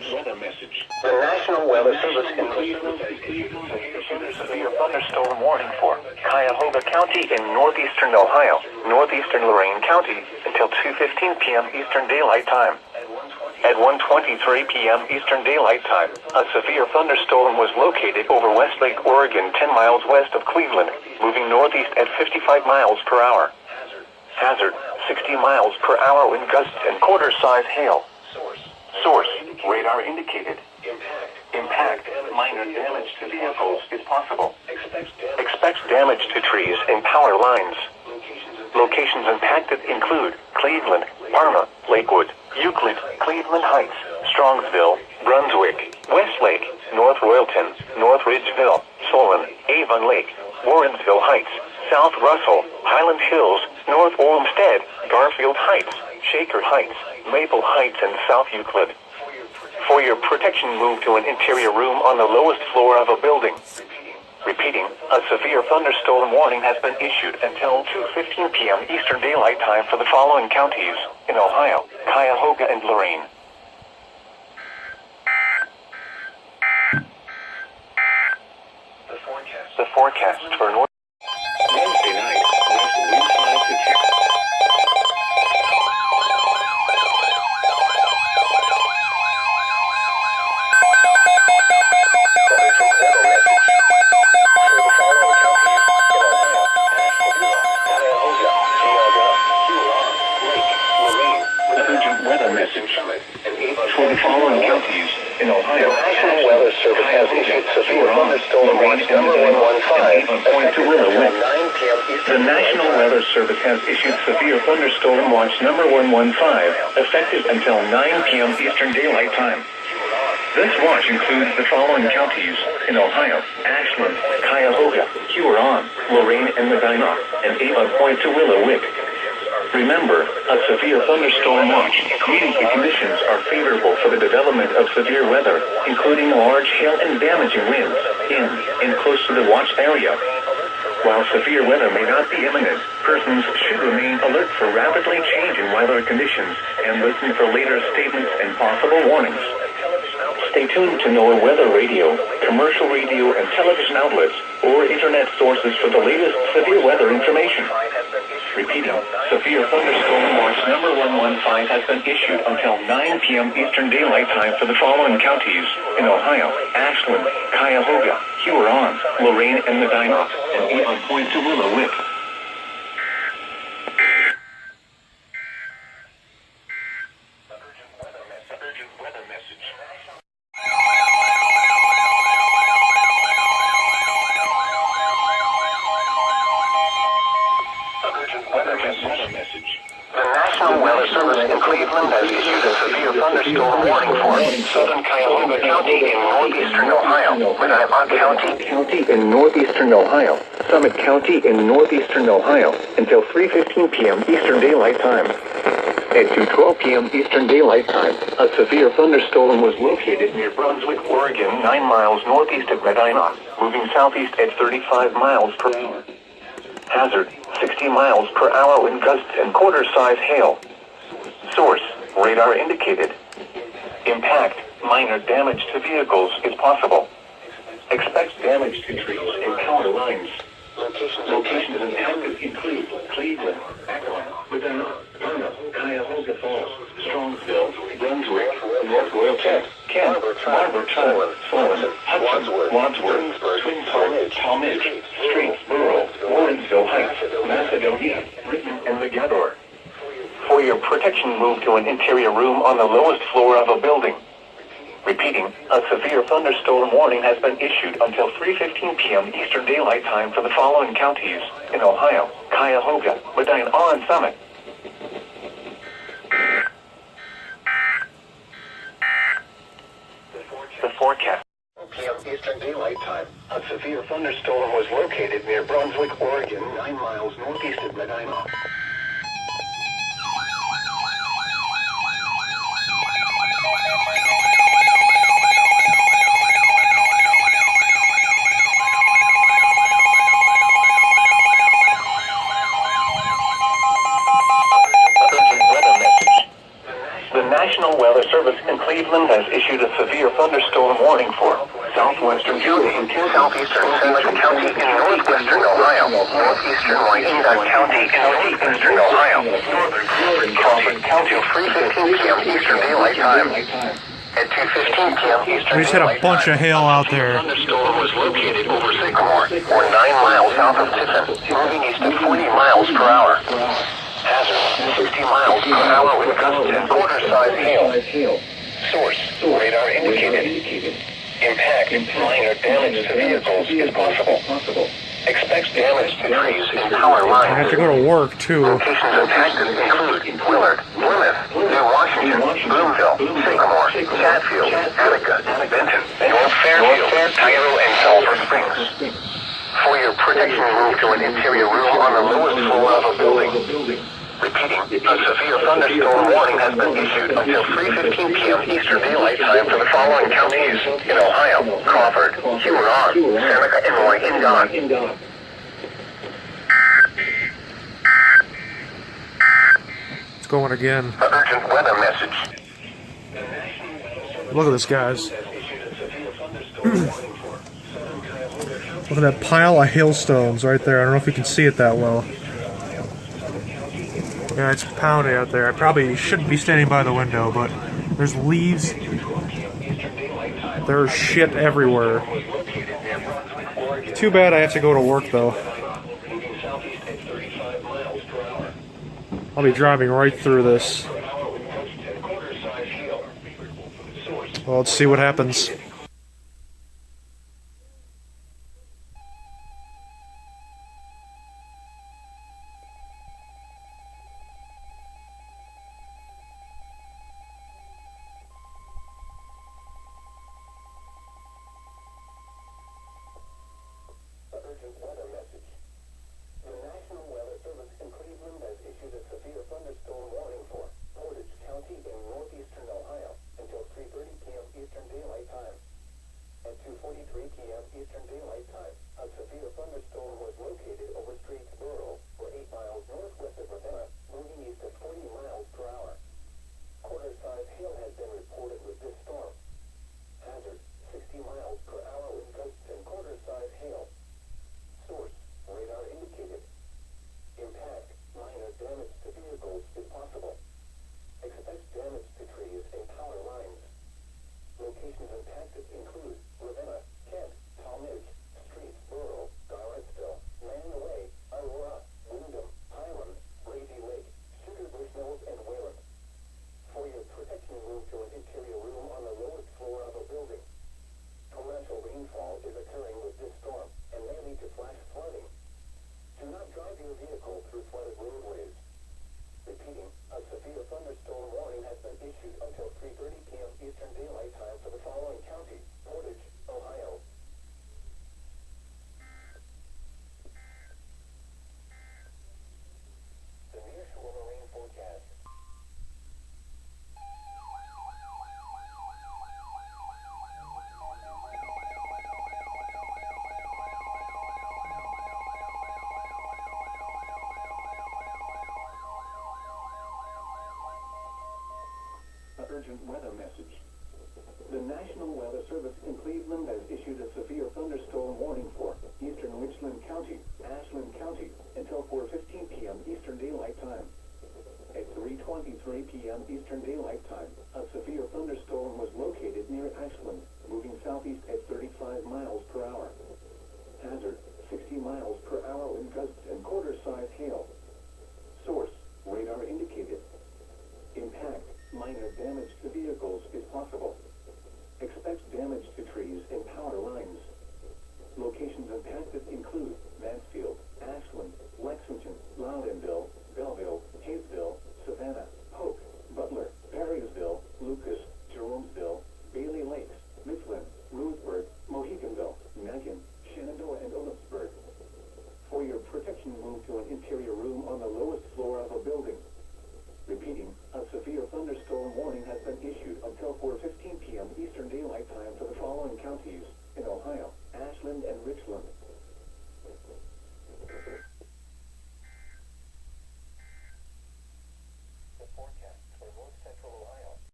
weather message. The National Weather Service in Cleveland has issued a severe thunderstorm warning for Cuyahoga County in northeastern Ohio, northeastern Lorain County until 2:15 p.m. Eastern Daylight Time. At 1:23 p.m. Eastern Daylight Time, a severe thunderstorm was located over Westlake, Oregon, 10 miles west of Cleveland, moving northeast at 55 miles per hour. Hazard, 60 miles per hour wind gusts and quarter-size hail. Source, radar indicated. Impact, minor damage to vehicles is possible. Expect damage to trees and power lines. Locations impacted include Cleveland, Parma, Lakewood, Euclid, Cleveland Heights, Strongsville, Brunswick, Westlake, North Royalton, North Ridgeville, Solon, Avon Lake, Warrensville Heights, South Russell, Highland Hills, North Olmsted, Garfield Heights, Shaker Heights, Maple Heights, and South Euclid. For your protection, move to an interior room on the lowest floor of a building. Repeating, a severe thunderstorm warning has been issued until 2:15 p.m. Eastern Daylight Time for the following counties in Ohio, Cuyahoga, and Lorain. The forecast for North Wednesday night, west wind 5 to 10. For the following counties in Ohio, the National Weather Service has issued severe thunderstorm watch number 115 effective until 9 p.m. The National Weather Service has issued severe thunderstorm watch number 115 effective until 9 p.m. Eastern Daylight Time. This watch includes the following counties in Ohio: Ashland, Cuyahoga, Huron, Lorain and Medina, and Avon Point to Willowick. Remember, a severe thunderstorm watch means the conditions are favorable for the development of severe weather, including large hail and damaging winds, in and close to the watched area. While severe weather may not be imminent, persons should remain alert for rapidly changing weather conditions and listen for later statements and possible warnings. Stay tuned to NOAA Weather Radio, commercial radio and television outlets, or internet sources for the latest severe weather information. Repeating, severe thunderstorm watch number 115 has been issued until 9 p.m. Eastern Daylight Time for the following counties in Ohio: Ashland, Cuyahoga, Huron, Lorain and Medina, and Avon Point to Willowick. Urgent weather message. The National Weather Service in Cleveland has issued a severe thunderstorm warning for southern Cuyahoga County in northeastern Ohio, Medina County in northeastern Ohio, Summit County in northeastern Ohio, until 3:15 p.m. Eastern Daylight Time. At 2:12 p.m. Eastern Daylight Time, a severe thunderstorm was located near Brunswick, Oregon, 9 miles northeast of Medina, moving southeast at 35 miles per hour. Hazard, 60 miles per hour wind gusts and quarter-size hail. Source, radar indicated. Impact, minor damage to vehicles is possible. Expect damage to trees and power lines. Locations impacted include Cleveland, Akron, Medina, Parma, Cuyahoga Falls, Strongsville, Brunswick, North Royalton, Kent, Barberton, Solon, Hudson, Wadsworth, Twin Park, Talmadge, Streetsboro, Warrensville Heights, Macedonia, Britain, and Megador. For your protection, move to an interior room on the lowest floor of a building. Repeating, a severe thunderstorm warning has been issued until 3:15 p.m. Eastern Daylight Time for the following counties in Ohio: Cuyahoga, Medina, and Summit. The forecast. p.m. Eastern Daylight Time. A severe thunderstorm was located near Brunswick, Oregon, 9 miles northeast of Medina. The National Weather Service in Cleveland has issued a severe thunderstorm warning for southwestern county, southeastern Seneca County in northwestern Ohio, northeastern Wyandotte County in northwestern Ohio, northern Crawford County, 3:15 p.m. Eastern Daylight Time. At 2:15 p.m. Eastern We just had a bunch of hail out there. The thunderstorm was located over Sycamore, or 9 miles south of Tiffin, moving east at 40 miles per hour. Hazard, 60 miles per hour with gusts and quarter-size hail. Source, radar indicated. Impact, minor damage to vehicles is possible. Expects damage to trees and power lines. I have to go to work, too. Locations impacted include Willard, Plymouth, New Washington, Bloomville, Sycamore, Chatfield, Attica, Benton, North Fairfield, Cairo, and Sulphur Springs. For your protection, move to an interior room on the lowest floor of a building. Repeating, a severe thunderstorm warning has been issued until 3:15 p.m. Eastern Daylight Time for the following counties in Ohio: Crawford, Huron, Seneca, and Wyandotte. It's going again. Urgent weather message. Look at this, guys. Look at that pile of hailstones right there. I don't know if you can see it that well. Yeah, it's pounding out there. I probably shouldn't be standing by the window, but there's leaves. There's shit everywhere. Too bad I have to go to work, though. I'll be driving right through this. Well, let's see what happens. Urgent weather message. The National Weather Service in Cleveland has issued a severe thunderstorm warning for Portage County in northeastern Ohio until 3:30 p.m. Eastern Daylight Time. At 2:43 p.m. Eastern Daylight Time, a severe thunderstorm was located over Streetsboro, or 8 miles northwest of Ravenna, moving east at 40 miles per hour. Quarter-size hail has been reported with this storm. Hazard, 60 miles per hour with gusts and quarter-size hail. Source, radar indicated. Impact, minor damage to vehicles is possible. Expect damage to trees and power lines. Locations impacted include Ravenna, Kent, Talmadge, Streetsboro, Garrettsville, Manaway, Aurora, Wyndham, Highland, Brady Lake, Sugar Bush Mills, and Wayland. For your protection, move to an interior room on the lowest floor of a building. Torrential rainfall is occurring with this storm and may lead to flash flooding. Do not drive your vehicle through flooded roadways. Repeating, a severe thunderstorm warning has been issued until 3:30 p.m. Eastern Daylight Time for the following county: Portage, Ohio. The nearshore marine forecast. Urgent weather message. The National Weather Service in Cleveland has issued a severe thunderstorm warning for eastern Richland County, Ashland County, until 4:15 p.m. Eastern Daylight Time. At 3:23 p.m. Eastern Daylight Time, a severe thunderstorm was located near Ashland, moving southeast at 35 miles per hour. Hazard, 60 miles per hour with gusts and quarter-size hail. Source, radar indicated. Impact, minor damage to vehicles is possible. Expect damage to trees and power lines. Locations impacted include Mansfield, Ashland, Lexington, Loudonville, Belleville, Hayesville, Savannah, Polk, Butler, Perrysville, Lucas, Jeromesville, Bailey Lakes, Mifflin, Ruthburg, Moheganville, Macon, Shenandoah, and Otisburg. For your protection, move to an interior room on the lowest floor of a building. Repeating, a severe thunderstorm warning has been issued until 4:15 p.m. Eastern Daylight Time for the following counties in Ohio: Ashland and